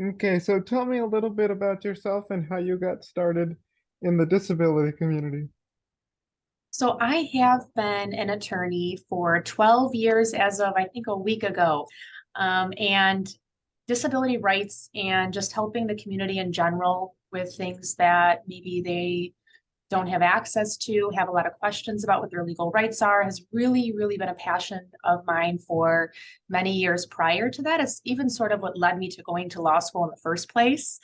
Okay, so tell me a little bit about yourself and how you got started in the disability community. So I have been an attorney for 12 years as of, I think, a week ago. And disability rights and just helping the community in general with things that maybe they don't have access to, have a lot of questions about what their legal rights are, has really, really been a passion of mine for many years prior to that. It's even sort of what led me to going to law school in the first place.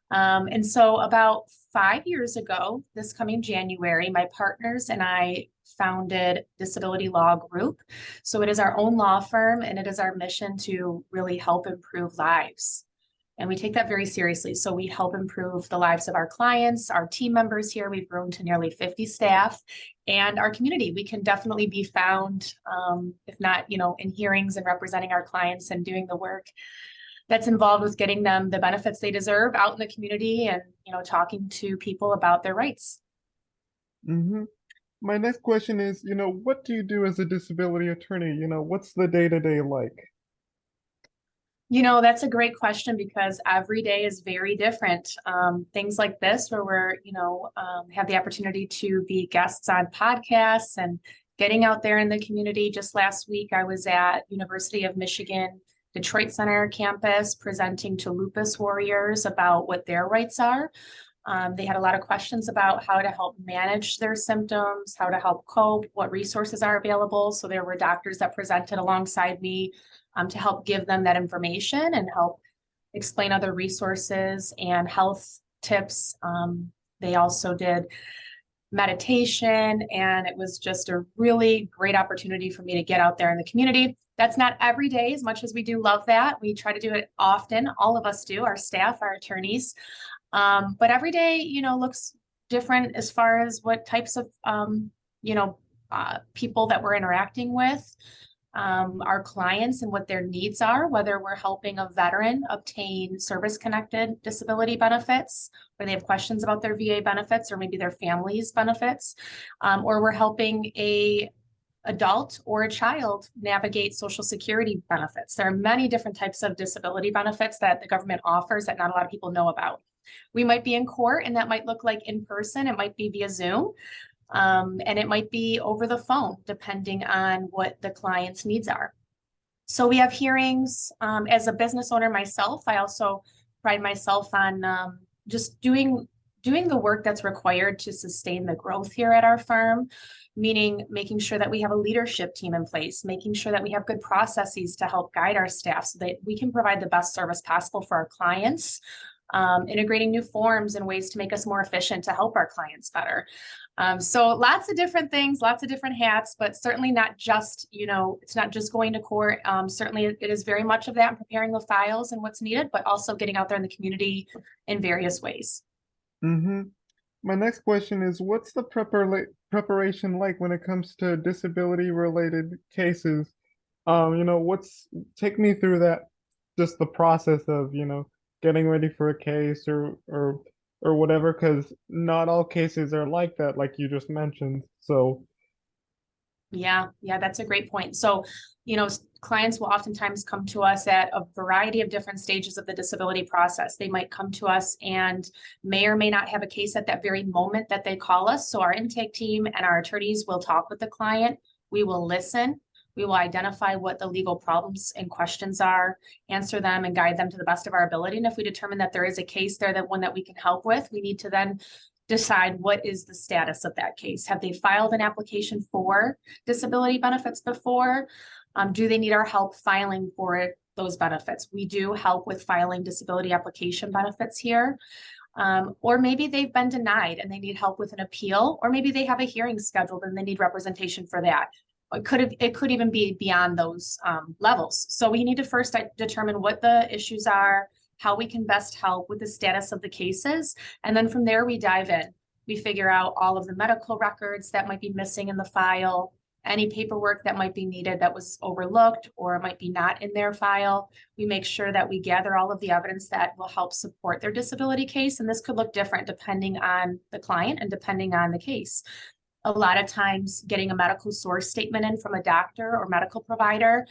And so about 5 years ago, this coming January, my partners and I founded Disability Law Group. So it is our own law firm and it is our mission to really help improve lives. And we take that very seriously. So we help improve the lives of our clients, our team members here. We've grown to nearly 50 staff and our community. We can definitely be found, if not, in hearings and representing our clients and doing the work that's involved with getting them the benefits they deserve out in the community and, talking to people about their rights. hmm My next question is, what do you do as a disability attorney? What's the day-to-day like? That's a great question because every day is very different. Things like this, where we're, have the opportunity to be guests on podcasts and getting out there in the community. Just last week, I was at University of Michigan, Detroit Center campus presenting to lupus warriors about what their rights are. They had a lot of questions about how to help manage their symptoms, how to help cope, what resources are available. So there were doctors that presented alongside me to help give them that information and help explain other resources and health tips. They also did meditation, and it was just a really great opportunity for me to get out there in the community. That's not every day, as much as we do love that. We try to do it often. All of us do, our staff, our attorneys. But every day, looks different as far as what types of, you know, people that we're interacting with, our clients and what their needs are, whether we're helping a veteran obtain service-connected disability benefits, or they have questions about their VA benefits or maybe their family's benefits, or we're helping a adult or a child navigate Social Security benefits. There are many different types of disability benefits that the government offers that not a lot of people know about. We might be in court and that might look like in person, it might be via Zoom, and it might be over the phone, depending on what the client's needs are. So we have hearings. As a business owner myself, I also pride myself on just doing the work that's required to sustain the growth here at our firm, meaning making sure that we have a leadership team in place, making sure that we have good processes to help guide our staff so that we can provide the best service possible for our clients, integrating new forms and ways to make us more efficient to help our clients better. So lots of different things, lots of different hats, but certainly not just, it's not just going to court. Certainly it is very much of that and preparing the files and what's needed, but also getting out there in the community in various ways. hmm My next question is, what's the preparation like when it comes to disability-related cases? Take me through that, just the process of, getting ready for a case or whatever, because not all cases are like that, like you just mentioned. So, Yeah, that's a great point. So, clients will oftentimes come to us at a variety of different stages of the disability process. They might come to us and may or may not have a case at that very moment that they call us. So, our intake team and our attorneys will talk with the client. We will listen. We will identify what the legal problems and questions are, answer them, and guide them to the best of our ability. And if we determine that there is a case there, that one that we can help with, we need to then decide what is the status of that case. Have they filed an application for disability benefits before? Do they need our help filing for those benefits? We do help with filing disability application benefits here. Or maybe they've been denied and they need help with an appeal, or maybe they have a hearing scheduled and they need representation for that. It could even be beyond those levels. So we need to first determine what the issues are, how we can best help with the status of the cases. And then from there, we dive in. We figure out all of the medical records that might be missing in the file, any paperwork that might be needed that was overlooked or might be not in their file. We make sure that we gather all of the evidence that will help support their disability case. And this could look different depending on the client and depending on the case. A lot of times getting a medical source statement in from a doctor or medical provider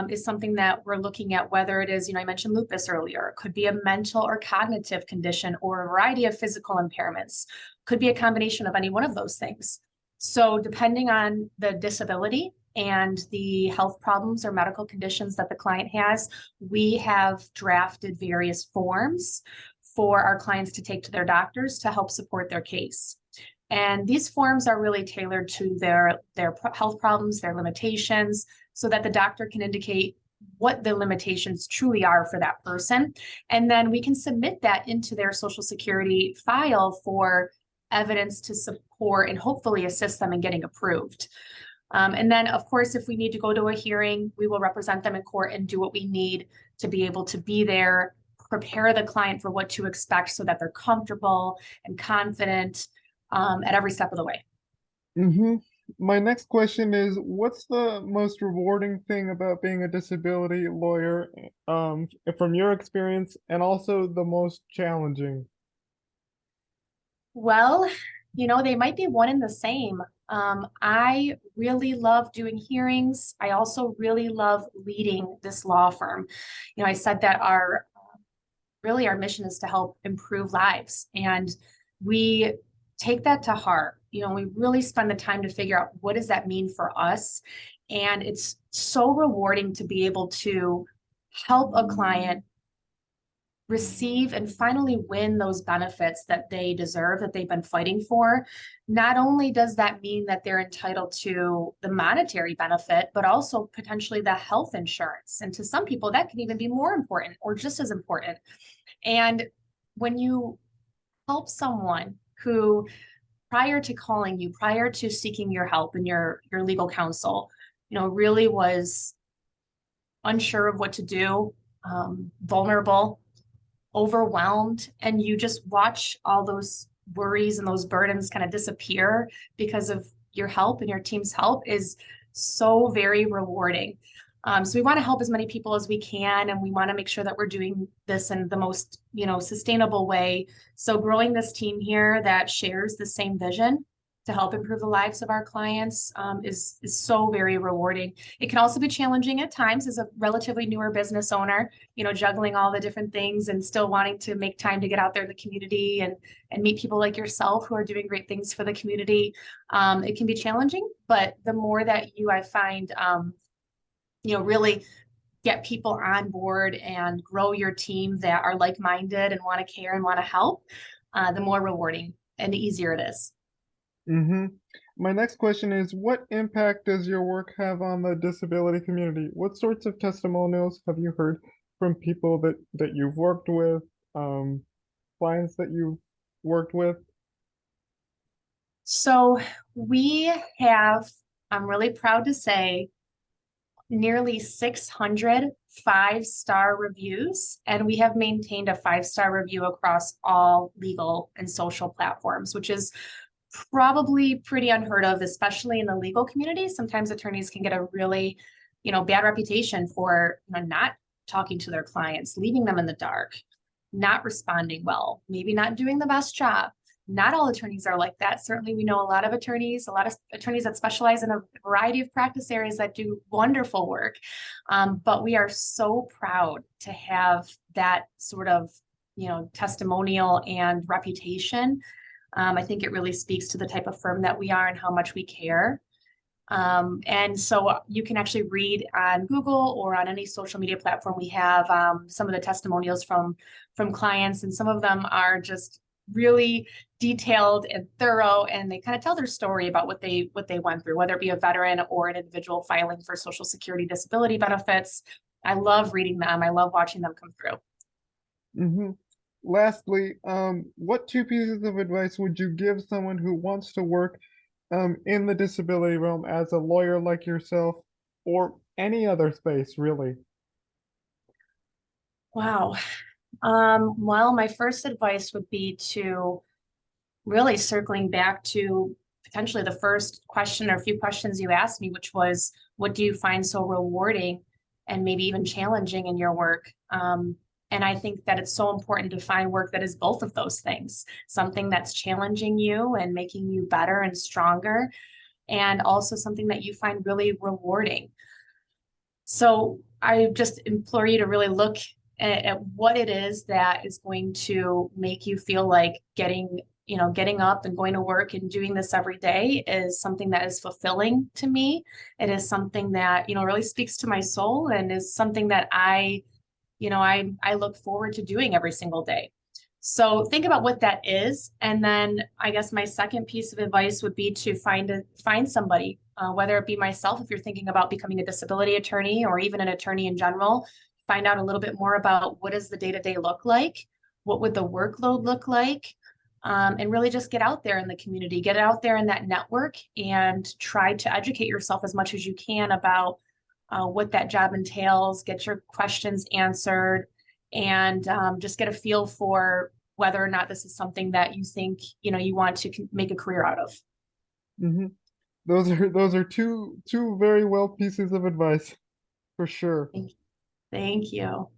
is something that we're looking at, whether it is, I mentioned lupus earlier, it could be a mental or cognitive condition or a variety of physical impairments, could be a combination of any one of those things. So depending on the disability and the health problems or medical conditions that the client has, we have drafted various forms for our clients to take to their doctors to help support their case. And these forms are really tailored to their health problems, their limitations, so that the doctor can indicate what the limitations truly are for that person. And then we can submit that into their Social Security file for evidence to support and hopefully assist them in getting approved. And then, of course, if we need to go to a hearing, we will represent them in court and do what we need to be able to be there, prepare the client for what to expect so that they're comfortable and confident at every step of the way. Mm-hmm. My next question is, what's the most rewarding thing about being a disability lawyer, from your experience, and also the most challenging? Well, they might be one and the same. I really love doing hearings. I also really love leading this law firm. I said that our mission is to help improve lives, and we take that to heart. We really spend the time to figure out what does that mean for us, and it's so rewarding to be able to help a client receive and finally win those benefits that they deserve, that they've been fighting for. Not only does that mean that they're entitled to the monetary benefit, but also potentially the health insurance. And to some people, that can even be more important or just as important. And when you help someone who, prior to calling you, prior to seeking your help and your legal counsel, really was unsure of what to do, vulnerable, overwhelmed, and you just watch all those worries and those burdens kind of disappear because of your help and your team's help is so very rewarding. So we want to help as many people as we can, and we want to make sure that we're doing this in the most, sustainable way. So growing this team here that shares the same vision to help improve the lives of our clients is so very rewarding. It can also be challenging at times as a relatively newer business owner, juggling all the different things and still wanting to make time to get out there in the community and meet people like yourself who are doing great things for the community. It can be challenging, but the more that I find, really get people on board and grow your team that are like-minded and want to care and want to help, the more rewarding and easier it is. Mm-hmm. My next question is, what impact does your work have on the disability community? What sorts of testimonials have you heard from people that you've worked with, um, clients that you've worked with? So we have, I'm really proud to say, nearly 600 five-star reviews, and we have maintained a five-star review across all legal and social platforms, which is probably pretty unheard of, especially in the legal community. Sometimes attorneys can get a really, bad reputation for not talking to their clients, leaving them in the dark, not responding well, maybe not doing the best job. Not all attorneys are like that. Certainly, we know a lot of attorneys that specialize in a variety of practice areas that do wonderful work. But we are so proud to have that sort of, testimonial and reputation. I think it really speaks to the type of firm that we are and how much we care. And so you can actually read on Google or on any social media platform. We have some of the testimonials from clients, and some of them are just really detailed and thorough, and they kind of tell their story about what they went through, whether it be a veteran or an individual filing for Social Security disability benefits. I love reading them. I love watching them come through. Mm-hmm. Lastly, what two pieces of advice would you give someone who wants to work in the disability realm as a lawyer like yourself, or any other space, really? Wow. Well, my first advice would be to really circling back to potentially the first question or a few questions you asked me, which was, what do you find so rewarding and maybe even challenging in your work? And I think that it's so important to find work that is both of those things, something that's challenging you and making you better and stronger, and also something that you find really rewarding. So I just implore you to really look at what it is that is going to make you feel like getting up and going to work and doing this every day is something that is fulfilling to me. It is something that, really speaks to my soul and is something that I look forward to doing every single day. So think about what that is, and then I guess my second piece of advice would be to find somebody, whether it be myself if you're thinking about becoming a disability attorney or even an attorney in general. Find out a little bit more about what does the day-to-day look like, what would the workload look like, and really just get out there in the community, get out there in that network, and try to educate yourself as much as you can about what that job entails, get your questions answered, and just get a feel for whether or not this is something that you think you want to make a career out of. Hmm. Those are two very well pieces of advice for sure. Thank you.